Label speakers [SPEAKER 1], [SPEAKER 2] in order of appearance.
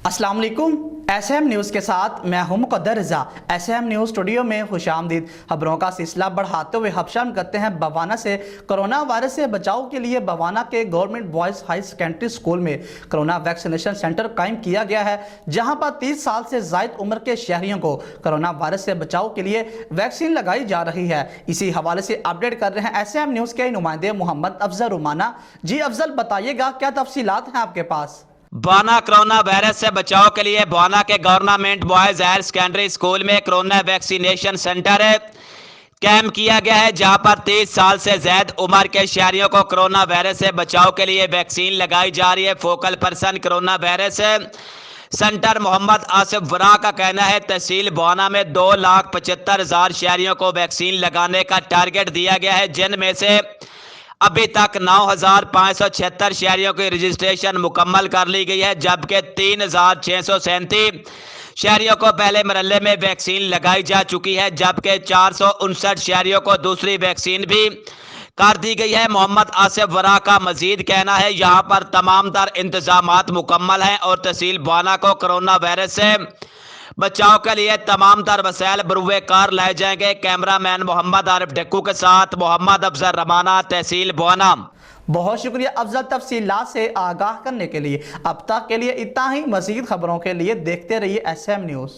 [SPEAKER 1] अस्सलाम वालेकुम। SM news के साथ मैं हूं मुक़द्दर रज़ा। SM न्यूज़ स्टूडियो में खुशामदीद। खबरों का सिलसिला बढ़ाते हुए हम करते हैं बवाना से। कोरोना वायरस से बचाव के लिए बवाना के government boys high secondary school में कोरोना वैक्सीनेशन सेंटर कायम किया गया है, जहां पर 30 साल से ज़ायद उम्र के शहरियों को कोरोना वायरस से बचाव के लिए वैक्सीन लगाई जा रही है। इसी हवाले से अपडेट कर रहे हैं SM न्यूज़ के नुमाइंदे मोहम्मद अफजल रुमाना। जी अफजल, बताइएगा क्या तफसीलात हैं आपके पास?
[SPEAKER 2] बवाना कोरोना वायरस से बचाव के लिए बवाना के government boys higher secondary school में कोरोना वैक्सीनेशन सेंटर कैम किया गया है, जहां पर 30 साल से ज्यादा उम्र के शहरियों को कोरोना वायरस से बचाव के लिए वैक्सीन लगाई जा रही है। Focal person corona virus centre Mohammad Asif वरा का कहना है तहसील बवाना में 2,75,000 शहरियों को वैक्सीन लगाने का टारगेट दिया गया है, जिनमें से अभी तक 9,576 शहरियों की रजिस्ट्रेशन मुकम्मल कर ली गई है, जबकि 3,637 शहरियों को पहले मरहले में वैक्सीन लगाई जा चुकी है, जबकि 459 शहरियों को दूसरी वैक्सीन भी कर दी गई है। मोहम्मद आसिफ वरा का मजीद कहना है यहाँ पर तमाम तर इंतजामात मुकम्मल हैं और तहसील बवाना को कोरोना वायरस से बचाव के लिए तमाम तर वसैल बरुए कार लाए जाएंगे। कैमरामैन मोहम्मद आरिफ डक्कू के साथ मोहम्मद अफजल रमाना, तहसील बवाना।
[SPEAKER 1] बहुत शुक्रिया अफजल, तफसीलात से आगाह करने के लिए। अब तक के लिए इतना ही। मजीद खबरों के लिए देखते रहिए SM न्यूज़।